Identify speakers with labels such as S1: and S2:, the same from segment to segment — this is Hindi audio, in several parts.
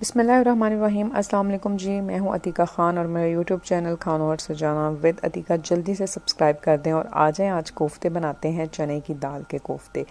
S1: बिस्मिल्लाहिर्रहमानिर्रहीम। अस्सलाम वालेकुम जी, मैं हूं अतीका ख़ान और मेरा यूट्यूब चैनल खान और सजाना विद अतीका जल्दी से सब्सक्राइब कर दें और आ जाएं। आज कोफ्ते बनाते हैं, चने की दाल के कोफ्ते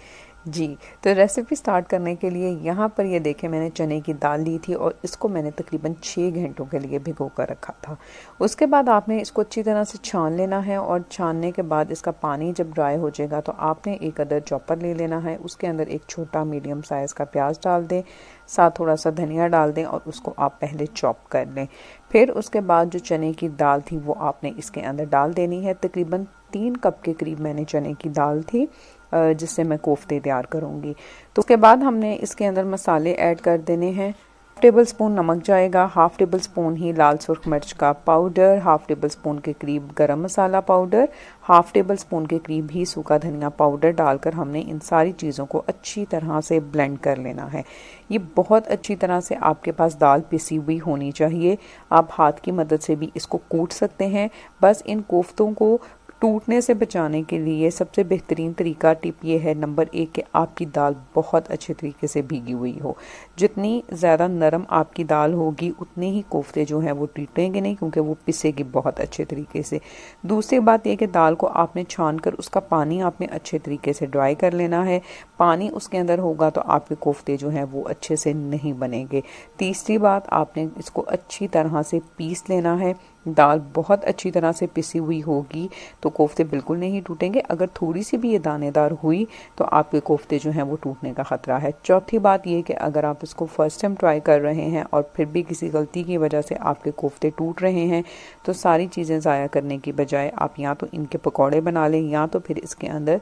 S1: जी। तो रेसिपी स्टार्ट करने के लिए यहाँ पर ये देखें, मैंने चने की दाल ली थी और इसको मैंने तकरीबन 6 घंटों के लिए भिगो कर रखा था। उसके बाद आपने इसको अच्छी तरह से छान लेना है और छानने के बाद इसका पानी जब ड्राई हो जाएगा तो आपने एक अदर चॉपर ले लेना है। उसके अंदर एक छोटा मीडियम साइज़ का प्याज डाल दें, साथ थोड़ा सा धनिया डाल दें और उसको आप पहले चॉप कर लें। फिर उसके बाद जो चने की दाल थी वो आपने इसके अंदर डाल देनी है। तकरीबन 3 कप के करीब मैंने चने की दाल थी जिससे मैं कोफ्ते तैयार करूँगी। तो उसके बाद हमने इसके अंदर मसाले ऐड कर देने हैं। टेबल स्पून नमक जाएगा, हाफ टेबल स्पून ही लाल सुर्ख मिर्च का पाउडर, हाफ टेबल स्पून के करीब गरम मसाला पाउडर, हाफ टेबल स्पून के करीब ही सूखा धनिया पाउडर डालकर हमने इन सारी चीज़ों को अच्छी तरह से ब्लेंड कर लेना है। ये बहुत अच्छी तरह से आपके पास दाल पिसी हुई होनी चाहिए। आप हाथ की मदद से भी इसको कूट सकते हैं। बस इन कोफ्तों को टूटने से बचाने के लिए सबसे बेहतरीन तरीका टिप ये है, नंबर 1 कि आपकी दाल बहुत अच्छे तरीके से भीगी हुई हो। जितनी ज़्यादा नरम आपकी दाल होगी उतने ही कोफ्ते जो हैं वो टूटेंगे नहीं, क्योंकि वो पिसेगी बहुत अच्छे तरीके से। दूसरी बात यह कि दाल को आपने छान कर उसका पानी आपने अच्छे तरीके से ड्राई कर लेना है। पानी उसके अंदर होगा तो आपके कोफ्ते जो हैं वो अच्छे से नहीं बनेंगे। तीसरी बात, आपने इसको अच्छी तरह से पीस लेना है। दाल बहुत अच्छी तरह से पिसी हुई होगी तो कोफ्ते बिल्कुल नहीं टूटेंगे। अगर थोड़ी सी भी ये दानेदार हुई तो आपके कोफ्ते जो हैं वो टूटने का ख़तरा है। चौथी बात ये कि अगर आप इसको फर्स्ट टाइम ट्राई कर रहे हैं और फिर भी किसी गलती की वजह से आपके कोफ्ते टूट रहे हैं तो सारी चीज़ें ज़ाया करने की बजाय आप या तो इनके पकौड़े बना लें या तो फिर इसके अंदर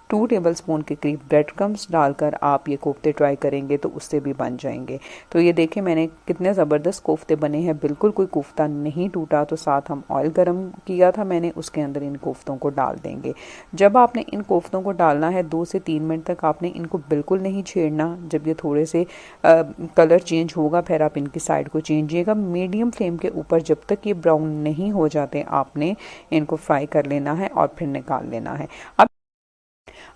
S1: 2 टेबल स्पून के करीब ब्रेड क्रम्स डालकर आप ये कोफ्ते ट्राई करेंगे तो उससे भी बन जाएंगे। तो ये देखें मैंने कितने ज़बरदस्त कोफ्ते बने हैं, बिल्कुल कोई कोफ्ता नहीं टूटा। तो साथ हम ऑयल गरम किया था मैंने, उसके अंदर इन कोफ्तों को डाल देंगे। जब आपने इन कोफ्तों को डालना है 2 से 3 मिनट तक आपने इनको बिल्कुल नहीं छेड़ना। जब ये थोड़े से कलर चेंज होगा फिर आप इनकी साइड को चेंजिएगा। मीडियम फ्लेम के ऊपर जब तक ये ब्राउन नहीं हो जाते आपने इनको फ्राई कर लेना है और फिर निकाल लेना है।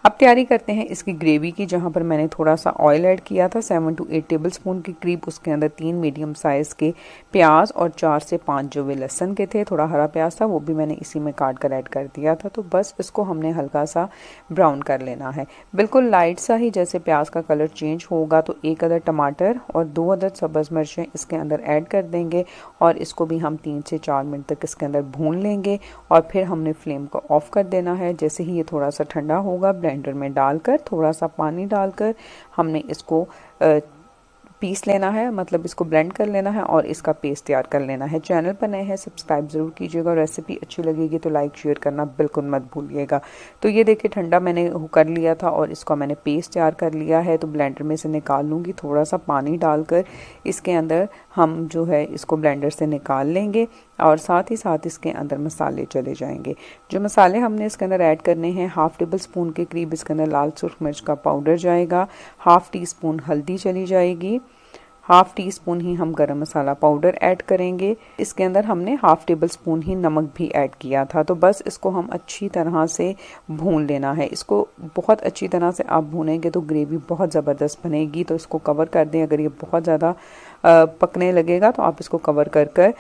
S1: अब तैयारी करते हैं इसकी ग्रेवी की, जहां पर मैंने थोड़ा सा ऑयल ऐड किया था 7 to 8 टेबल स्पून के करीब। उसके अंदर 3 मीडियम साइज़ के प्याज और 4 से 5 जो वे लहसन के थे, थोड़ा हरा प्याज था वो भी मैंने इसी में काट कर ऐड कर दिया था। तो बस इसको हमने हल्का सा ब्राउन कर लेना है, बिल्कुल लाइट सा ही। जैसे प्याज का कलर चेंज होगा तो 1 अदद टमाटर और 2 अदद सब्ज़ मिर्चें इसके अंदर ऐड कर देंगे और इसको भी हम 3 से 4 मिनट तक इसके अंदर भून लेंगे और फिर हमने फ्लेम को ऑफ कर देना है। जैसे ही ये थोड़ा सा ठंडा होगा ब्लेंडर में डालकर थोड़ा सा पानी डालकर हमने इसको पीस लेना है, मतलब इसको ब्लेंड कर लेना है और इसका पेस्ट तैयार कर लेना है। चैनल पर नए हैं सब्सक्राइब ज़रूर कीजिएगा। रेसिपी अच्छी लगेगी तो लाइक शेयर करना बिल्कुल मत भूलिएगा। तो ये देखिए ठंडा मैंने कर लिया था और इसका मैंने पेस्ट तैयार कर लिया है। तो ब्लेंडर में से निकाल लूँगी, थोड़ा सा पानी डालकर इसके अंदर हम जो है इसको ब्लेंडर से निकाल लेंगे और साथ ही साथ इसके अंदर मसाले चले जाएंगे। जो मसाले हमने इसके अंदर ऐड करने हैं, हाफ टेबल स्पून के करीब इसके अंदर लाल सुर्ख मिर्च का पाउडर जाएगा, हाफ टी स्पून हल्दी चली जाएगी, हाफ टी स्पून ही हम गरम मसाला पाउडर ऐड करेंगे। इसके अंदर हमने हाफ टेबल स्पून ही नमक भी ऐड किया था। तो बस इसको हम अच्छी तरह से भून लेना है। इसको बहुत अच्छी तरह से आप भूनेंगे तो ग्रेवी बहुत ज़बरदस्त बनेगी। तो इसको कवर कर दें। अगर ये बहुत ज़्यादा पकने लगेगा तो आप इसको कवर कर कर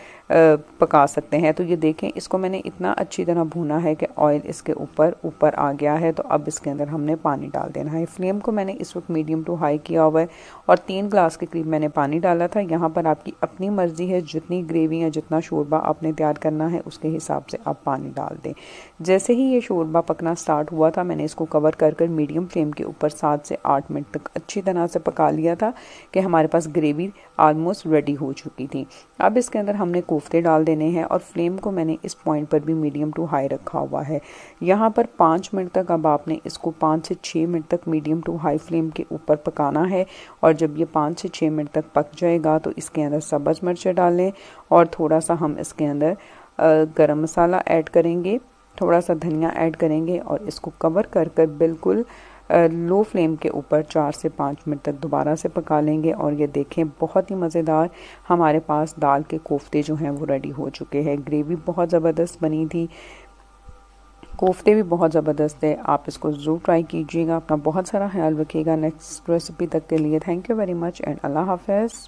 S1: पका सकते हैं। तो ये देखें इसको मैंने इतना अच्छी तरह भूना है कि ऑयल इसके ऊपर आ गया है। तो अब इसके अंदर हमने पानी डाल देना है। फ्लेम को मैंने इस वक्त मीडियम टू हाई किया हुआ है और 3 ग्लास के करीब मैंने पानी डाला था। यहाँ पर आपकी अपनी मर्जी है, जितनी ग्रेवी या जितना शोरबा आपने तैयार करना है उसके हिसाब से आप पानी डाल दें। जैसे ही ये शोरबा पकना स्टार्ट हुआ था मैंने इसको कवर कर कर मीडियम फ्लेम के ऊपर 7 से 8 मिनट तक अच्छी तरह से पका लिया था कि हमारे पास ग्रेवी ऑलमोस्ट रेडी हो चुकी थी। अब इसके अंदर हमने कोफ्ते डाल देने हैं और फ्लेम को मैंने इस पॉइंट पर भी मीडियम टू हाई रखा हुआ है। यहाँ पर 5 मिनट तक अब आपने इसको 5 से 6 मिनट तक मीडियम टू हाई फ्लेम के ऊपर पकाना है। और जब ये 5 से 6 मिनट तक पक जाएगा तो इसके अंदर सब्ज़ मिर्चें डालें और थोड़ा सा हम इसके अंदर गरम मसाला ऐड करेंगे, थोड़ा सा धनिया ऐड करेंगे और इसको कवर कर कर बिल्कुल लो फ्लेम के ऊपर 4 से 5 मिनट तक दोबारा से पका लेंगे। और ये देखें बहुत ही मज़ेदार हमारे पास दाल के कोफ्ते जो हैं वो रेडी हो चुके हैं। ग्रेवी बहुत ज़बरदस्त बनी थी, कोफ्ते भी बहुत ज़बरदस्त है। आप इसको ज़रूर ट्राई कीजिएगा। अपना बहुत सारा ख्याल रखिएगा। नेक्स्ट रेसिपी तक के लिए thank you very much and अल्लाह हाफ़िज़।